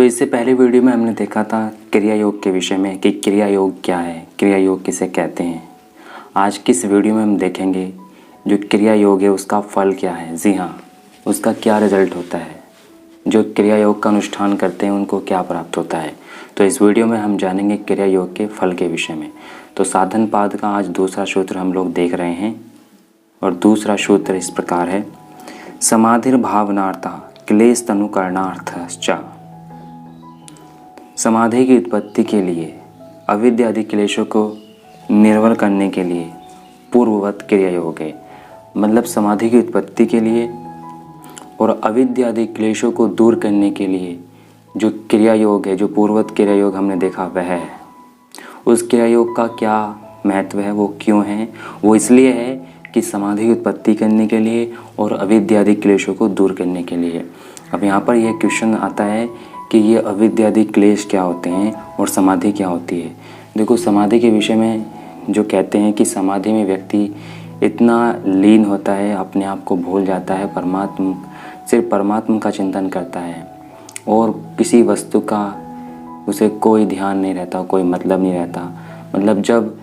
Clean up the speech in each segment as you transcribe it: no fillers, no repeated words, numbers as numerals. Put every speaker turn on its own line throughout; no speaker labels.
तो इससे पहले वीडियो में हमने देखा था क्रिया योग के विषय में कि क्रिया योग क्या है, क्रिया योग किसे कहते हैं। आज की इस वीडियो में हम देखेंगे जो क्रिया योग है उसका फल क्या है। जी हाँ, उसका क्या रिजल्ट होता है, जो क्रिया योग का अनुष्ठान करते हैं उनको क्या प्राप्त होता है। तो इस वीडियो में हम जानेंगे क्रिया योग के फल के विषय में। तो साधन पाद का आज दूसरा सूत्र हम लोग देख रहे हैं और दूसरा सूत्र इस प्रकार है, समाधिर्भावनार्थः क्लेश तनुकरणार्थश्च। समाधि की उत्पत्ति के लिए, अविद्या आदि क्लेशों को निर्मल करने के लिए पूर्ववत क्रिया योग है। मतलब समाधि की उत्पत्ति के लिए और अविद्या आदि क्लेशों को दूर करने के लिए जो क्रिया योग है, जो पूर्ववत क्रिया योग हमने देखा वह है। उस क्रिया योग का क्या महत्व है, वो क्यों है? वो इसलिए है कि समाधि की उत्पत्ति करने के लिए और अविद्या आदि क्लेशों को दूर करने के लिए। अब यहाँ पर यह क्वेश्चन आता है कि ये अविद्या आदि क्लेश क्या होते हैं और समाधि क्या होती है। देखो, समाधि के विषय में जो कहते हैं कि समाधि में व्यक्ति इतना लीन होता है, अपने आप को भूल जाता है, सिर्फ परमात्मा का चिंतन करता है और किसी वस्तु का उसे कोई ध्यान नहीं रहता, कोई मतलब नहीं रहता। मतलब जब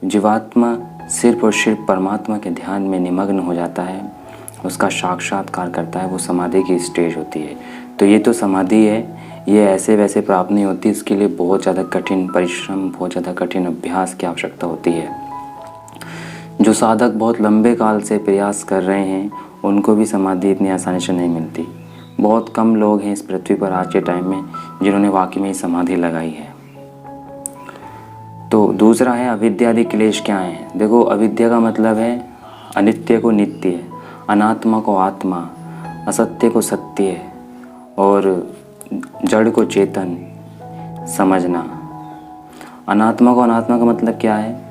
जीवात्मा सिर्फ और सिर्फ परमात्मा के ध्यान में निमग्न हो जाता है, उसका साक्षात्कार करता है, वो समाधि की स्टेज होती है। तो ये तो समाधि है, ये ऐसे वैसे प्राप्त नहीं होती। इसके लिए बहुत ज़्यादा कठिन परिश्रम, बहुत ज़्यादा कठिन अभ्यास की आवश्यकता होती है। जो साधक बहुत लंबे काल से प्रयास कर रहे हैं उनको भी समाधि इतनी आसानी से नहीं मिलती। बहुत कम लोग हैं इस पृथ्वी पर आज के टाइम में जिन्होंने वाकई में ही समाधि लगाई है। तो दूसरा है अविद्या आदि क्लेश क्या है। देखो, अविद्या का मतलब है अनित्य को नित्य, अनात्मा को आत्मा, असत्य को सत्य और जड़ को चेतन समझना। अनात्मा को अनात्मा का मतलब क्या है?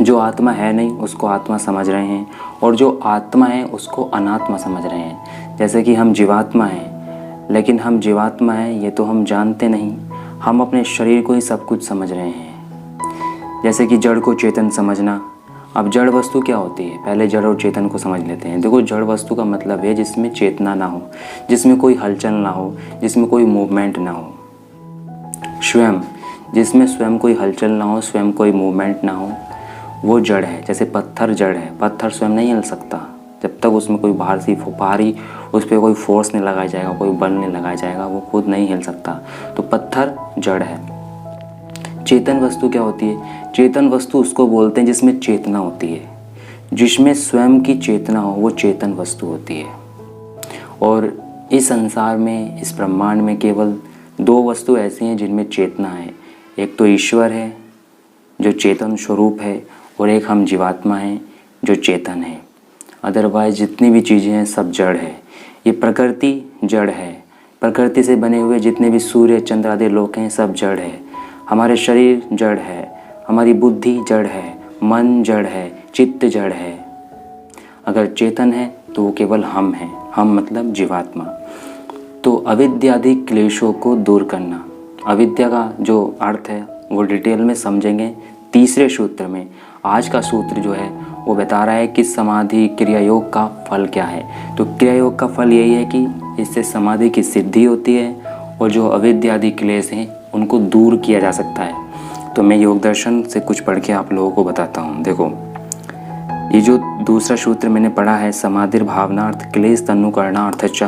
जो आत्मा है नहीं उसको आत्मा समझ रहे हैं और जो आत्मा है उसको अनात्मा समझ रहे हैं। जैसे कि हम जीवात्मा हैं, लेकिन हम जीवात्मा हैं ये तो हम जानते नहीं, हम अपने शरीर को ही सब कुछ समझ रहे हैं। जैसे कि जड़ को चेतन समझना। अब जड़ वस्तु क्या होती है, पहले जड़ और चेतन को समझ लेते हैं। देखो, जड़ वस्तु का मतलब है जिसमें चेतना ना हो, जिसमें कोई हलचल ना हो, जिसमें कोई मूवमेंट ना हो। स्वयं, जिसमें स्वयं कोई हलचल ना हो, स्वयं कोई मूवमेंट ना हो, वो जड़ है। जैसे पत्थर जड़ है, पत्थर स्वयं नहीं हिल सकता जब तक उसमें कोई बाहरी उस पर कोई फोर्स नहीं लगाया जाएगा, कोई बल नहीं लगाया जाएगा, वो खुद नहीं हिल सकता। तो पत्थर जड़ है। चेतन वस्तु क्या होती है? चेतन वस्तु उसको बोलते हैं जिसमें चेतना होती है, जिसमें स्वयं की चेतना हो, वो चेतन वस्तु होती है। और इस संसार में, इस ब्रह्मांड में केवल दो वस्तु ऐसी हैं जिनमें चेतना है। एक तो ईश्वर है जो चेतन स्वरूप है और एक हम जीवात्मा हैं जो चेतन है। अदरवाइज जितनी भी चीज़ें हैं सब जड़ है। ये प्रकृति जड़ है, प्रकृति से बने हुए जितने भी सूर्य चंद्र आदि लोक हैं सब जड़ है। हमारे शरीर जड़ है, हमारी बुद्धि जड़ है, मन जड़ है, चित्त जड़ है। अगर चेतन है तो वो केवल हम हैं, हम मतलब जीवात्मा। तो अविद्या आदि क्लेशों को दूर करना, अविद्या का जो अर्थ है वो डिटेल में समझेंगे तीसरे सूत्र में। आज का सूत्र जो है वो बता रहा है कि समाधि क्रिया योग का फल क्या है। तो क्रिया योग का फल यही है कि इससे समाधि की सिद्धि होती है और जो अविद्या आदि क्लेश हैं उनको दूर किया जा सकता है। तो मैं योग दर्शन से कुछ पढ़ के आप लोगों को बताता हूँ। देखो, ये जो दूसरा सूत्र मैंने पढ़ा है, समाधिर्भावनार्थ क्लेश तनुकरणार्थश्च,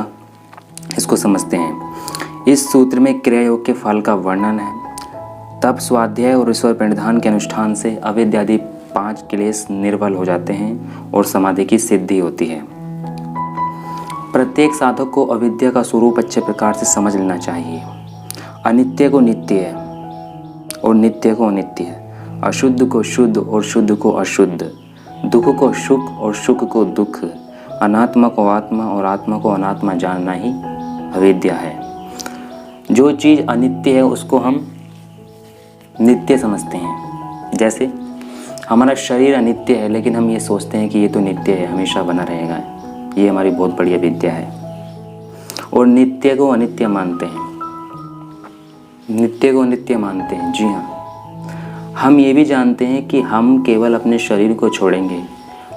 इसको समझते हैं। इस सूत्र में क्रिया योग के फल का वर्णन है। तप, स्वाध्याय और ईश्वर प्रणिधान के अनुष्ठान से अविद्या आदि 5 क्लेश निर्बल हो जाते हैं और समाधि की सिद्धि होती है। प्रत्येक साधक को अविद्या का स्वरूप अच्छे प्रकार से समझ लेना चाहिए। अनित्य को नित्य और नित्य को अनित्य, अशुद्ध को शुद्ध और शुद्ध को अशुद्ध, दुख को सुख और सुख को दुख, अनात्मा को आत्मा और आत्मा को अनात्मा जानना ही अविद्या है। जो चीज़ अनित्य है उसको हम नित्य समझते हैं। जैसे हमारा शरीर अनित्य है लेकिन हम ये सोचते हैं कि ये तो नित्य है, हमेशा बना रहेगा। ये हमारी बहुत बड़ी अविद्या है। और नित्य को अनित्य मानते हैं, नित्य को नित्य मानते हैं। जी हाँ, हम ये भी जानते हैं कि हम केवल अपने शरीर को छोड़ेंगे,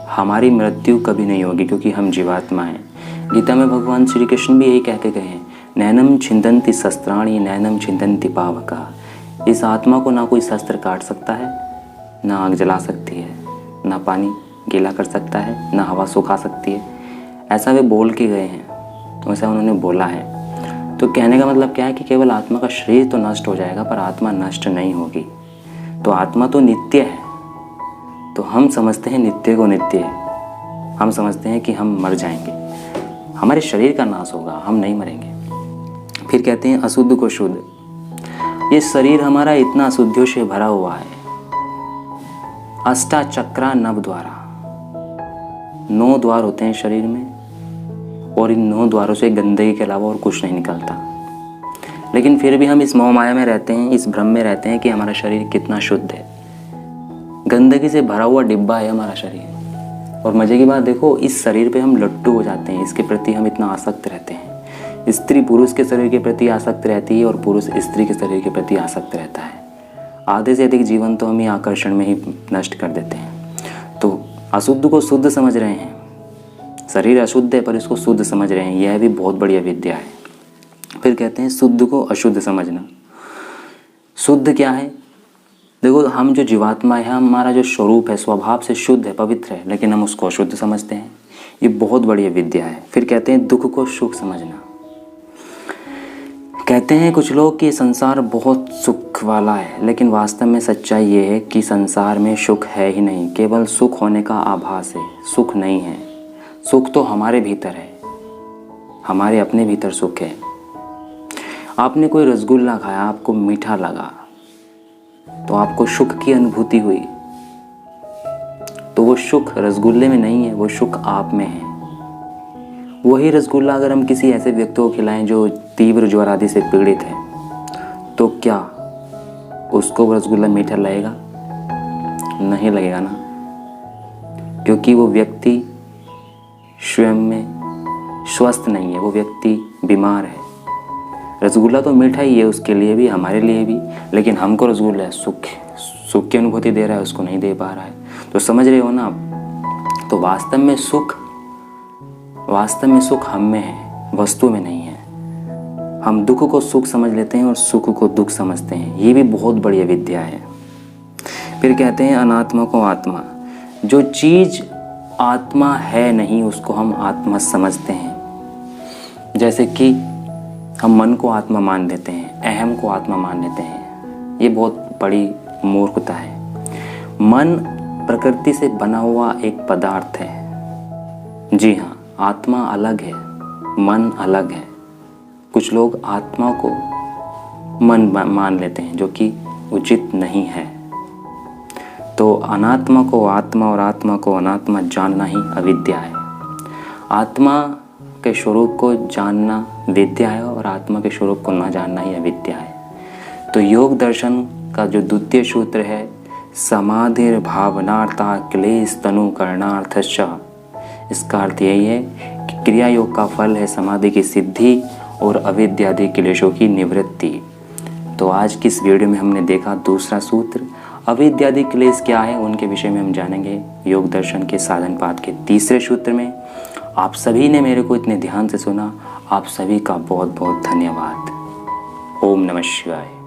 हमारी मृत्यु कभी नहीं होगी क्योंकि हम जीवात्मा हैं। गीता में भगवान श्री कृष्ण भी यही कह के गए हैं, नैनम छिंदन्ति शस्त्राणि नैनम छिंदन्ति पावका। इस आत्मा को ना कोई शस्त्र काट सकता है, ना आग जला सकती है, ना पानी गीला कर सकता है, ना हवा सुखा सकती है। ऐसा वे बोल के गए हैं, वैसा उन्होंने बोला है। तो कहने का मतलब क्या है कि केवल आत्मा का शरीर तो नष्ट हो जाएगा पर आत्मा नष्ट नहीं होगी। तो आत्मा तो नित्य है। तो हम समझते हैं नित्य को नित्य, हम समझते हैं कि हम मर जाएंगे, हमारे शरीर का नाश होगा, हम नहीं मरेंगे। फिर कहते हैं अशुद्ध को शुद्ध। ये शरीर हमारा इतना अशुद्धियों से भरा हुआ है। अष्टाचक्रा नव द्वारा, 9 द्वार होते हैं शरीर में और इन 9 द्वारों से गंदगी के अलावा और कुछ नहीं निकलता। लेकिन फिर भी हम इस मोह माया में रहते हैं, इस भ्रम में रहते हैं कि हमारा शरीर कितना शुद्ध है। गंदगी से भरा हुआ डिब्बा है हमारा शरीर। और मज़े की बात देखो, इस शरीर पे हम लट्टू हो जाते हैं, इसके प्रति हम इतना आसक्त रहते हैं। स्त्री पुरुष के शरीर के प्रति आसक्त रहती है और पुरुष स्त्री के शरीर के प्रति आसक्त रहता है। आधे से अधिक जीवन तो हम ही आकर्षण में ही नष्ट कर देते हैं। तो अशुद्ध को शुद्ध समझ रहे हैं, शरीर अशुद्ध है पर इसको शुद्ध समझ रहे हैं, यह भी बहुत बड़ी अविद्या है। फिर कहते हैं शुद्ध को अशुद्ध समझना। शुद्ध क्या है? देखो, हम जो जीवात्मा है, हमारा जो स्वरूप है स्वभाव से शुद्ध है, पवित्र है, लेकिन हम उसको अशुद्ध समझते हैं। ये बहुत बड़ी अविद्या है। फिर कहते हैं दुख को सुख समझना। कहते हैं कुछ लोग कि संसार बहुत सुख वाला है, लेकिन वास्तव में सच्चाई ये है कि संसार में सुख है ही नहीं, केवल सुख होने का आभास है, सुख नहीं है। सुख तो हमारे भीतर है, हमारे अपने भीतर सुख है। आपने कोई रसगुल्ला खाया, आपको मीठा लगा, तो आपको सुख की अनुभूति हुई, तो वो सुख रसगुल्ले में नहीं है, वो सुख आप में है। वही रसगुल्ला अगर हम किसी ऐसे व्यक्ति को खिलाएं जो तीव्र ज्वर आदि से पीड़ित है, तो क्या उसको रसगुल्ला मीठा लगेगा? नहीं लगेगा ना, क्योंकि वो व्यक्ति स्वयं में स्वस्थ नहीं है, वो व्यक्ति बीमार है। रसगुल्ला तो मीठा ही है उसके लिए भी, हमारे लिए भी, लेकिन हमको रसगुल्ला सुख की अनुभूति दे रहा है, उसको नहीं दे पा रहा है। तो समझ रहे हो ना आप? तो वास्तव में सुख हम में है, वस्तु में नहीं है। हम दुख को सुख समझ लेते हैं और सुख को दुख समझते हैं, ये भी बहुत बड़ी अविद्या है। फिर कहते हैं अनात्मा को आत्मा। जो चीज़ आत्मा है नहीं उसको हम आत्मा समझते हैं। जैसे कि हम मन को आत्मा मान लेते हैं, अहम को आत्मा मान लेते हैं, ये बहुत बड़ी मूर्खता है। मन प्रकृति से बना हुआ एक पदार्थ है। जी हाँ, आत्मा अलग है, मन अलग है। कुछ लोग आत्मा को मन मान लेते हैं, जो कि उचित नहीं है। तो अनात्मा को आत्मा और आत्मा को अनात्मा जानना ही अविद्या है। आत्मा के स्वरूप को जानना विद्या है और आत्मा के स्वरूप को न जानना ही अविद्या है। तो योग दर्शन का जो द्वितीय सूत्र है, समाधिर भावनार्था क्लेश तनु करणार्थश्च, इसका अर्थ यही है कि क्रिया योग का फल है समाधि की सिद्धि और अविद्यादि क्लेशों की निवृत्ति। तो आज की इस वीडियो में हमने देखा दूसरा सूत्र, अविद्यादि क्लेश क्या है उनके विषय में हम जानेंगे योग दर्शन के साधन पाठ के तीसरे सूत्र में। आप सभी ने मेरे को इतने ध्यान से सुना, आप सभी का बहुत बहुत धन्यवाद। ओम नमः शिवाय।